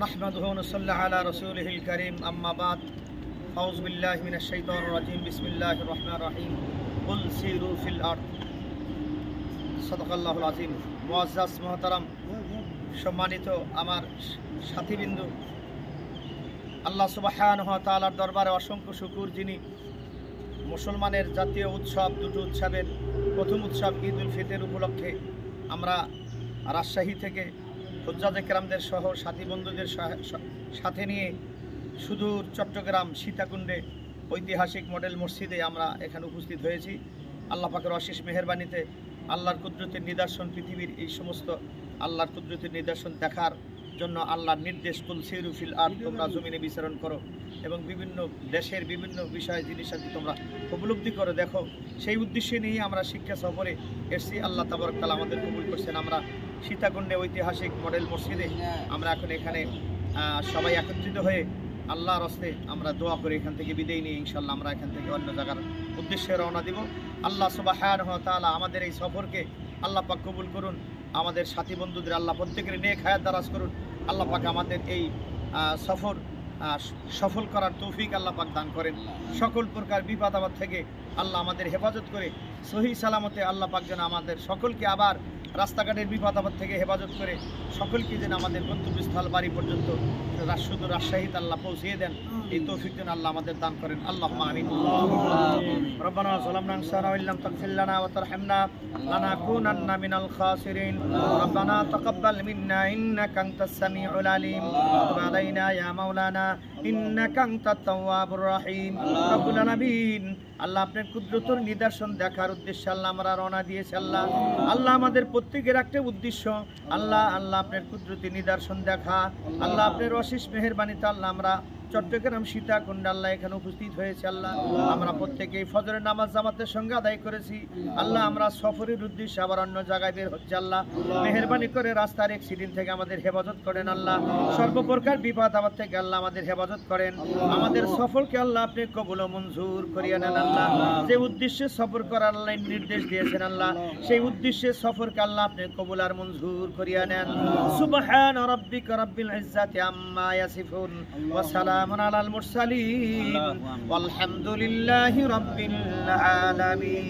نحمده ونصلي على رسوله الكريم أما بعد أعوذ بالله من الشيطان الرجيم بسم الله الرحمن الرحيم قل سيروا في الأرض صدق الله العظيم মুআজ্জাজ মুহতারাম সম্মানিত আমার সাথীবৃন্দ, আল্লাহ সুবহানাহু ওয়া তাআলার দরবারে অসংখ্য শুকর, যিনি মুসলমানের জাতীয় উৎসব দুটো উৎসবের প্রথম উৎসব ঈদ উল ফিতর উপলক্ষে আমরা রাজশাহী থেকে হুজ্জাজে কেরামদের সহ সাথী বন্ধুদের সাথে নিয়ে সুদূর চট্টগ্রাম সীতাকুণ্ডে ঐতিহাসিক মডেল মসজিদে আমরা এখানে উপস্থিত হয়েছি। আল্লাহ পাকের অশেষ মেহেরবানিতে আল্লাহর কুদরতের নিদর্শন, পৃথিবীর এই সমস্ত আল্লাহর কুদরতের নিদর্শন দেখার জন্য আল্লাহর নির্দেশ, কুল সিরু ফিল আরদ, তোমরা জমিনে বিচরণ করো এবং বিভিন্ন দেশের বিভিন্ন বিষয় জিনিসাদি তোমরা উপলব্ধি করো, দেখো। সেই উদ্দেশ্যে নিয়ে আমরা শিক্ষা সফরে এসেছি। আল্লাহ তাবারক তাআলা আমাদের কবুল করছেন। আমরা সীতাকুণ্ডে ঐতিহাসিক মডেল মসজিদে আমরা এখন এখানে সবাই একত্রিত হয়ে আল্লাহর হস্তে আমরা দোয়া করে এখান থেকে বিদায় নিয়ে ইনশাআল্লাহ আমরা এখান থেকে অন্য জায়গার উদ্দেশ্যে রওনা দিব। আল্লাহ সুবহানাহু ওয়া তাআলা আমাদের এই সফরকে আল্লাহ পাক কবুল করুন। আমাদের সাথী বন্ধুদের আল্লাহ প্রত্যেকের নেক হায়াত দারাজ করুন। আল্লাহ পাক আমাদের এই সফর সফল করার তৌফিক আল্লাহ পাক দান করেন। সকল প্রকার বিপদ আপদ থেকে আল্লাহ আমাদের হেফাজত করে সহি সালামতে আল্লাহ পাক যেন আমাদের সকলকে আবার রাস্তাঘাটের বিপদ আপদ থেকে হেফাজত করে সকলকে যেন আমাদের গন্তব্যস্থল বাড়ি পর্যন্ত শুধু রাজশাহীতে আল্লাহ পৌঁছিয়ে দেন, এই তৌফিক যেন আল্লাহ আমাদের দান করেন। আল্লাহুম্মা আমিন। রব্বানা যালামনা আনফুসানা ওয়া ইল্লাম তাগফির লানা ওয়া তারহামনা লানাকুনান্না মিনাল খাসিরিন। রব্বানা তাকাব্বাল মিন্না ইন্নাকা আনতাস সামিউল আলিম ওয়া তুব আলাইনা ইয়া মাওলানা ইন্নাকা আনতাত তাওয়াবুর রহিম। রব্বুল আলামিন, আল্লাহ আপনার কুদরতের নিদর্শন দেখার উদ্দেশ্যে আল্লাহ আমরা রওনা দিয়েছি। আল্লাহ আমাদের প্রত্যেকের একটা উদ্দেশ্য, আল্লাহ আপনার কুদরতের নিদর্শন দেখা। আল্লাহ আপনার অশেষ মেহেরবানিতে আল্লাহ আমরা চট্টগ্রাম সীতাকুণ্ড আল্লাহ এখানে উপস্থিত হয়েছে। আল্লাহ আমরা প্রত্যেকেই ফজরের নামাজ জামাতের সঙ্গে আদায় করেছি। আল্লাহ আমরা সফরের উদ্দেশ্যে আবার অন্য জায়গায় বের হচ্ছে। আল্লাহ মেহেরবানি করে রাস্তার অ্যাক্সিডেন্ট থেকে আমাদের হেফাজত করেন। আল্লাহ সর্বপ্রকার বিপদ আপদ থেকে আল্লাহ আমাদের হেফাজত করেন। আমাদের সফরকে আল্লাহ আপনি কবুল ও মঞ্জুর করিয়া নেন। আল্লাহ যে উদ্দেশ্যে সফর করার আল্লাহ নির্দেশ দিয়েছেন, আল্লাহ সেই উদ্দেশ্যে সফরকে আল্লাহ আপনি কবুল আর মঞ্জুর করিয়া নেন। সুবহান রাব্বিকা রাব্বিল ইজ্জাতি আম্মা ইয়াসিফুন ওয়া সালামুন আলাল মুরসালিন ওয়ালহামদুলিল্লাহি রাব্বিল আলামিন।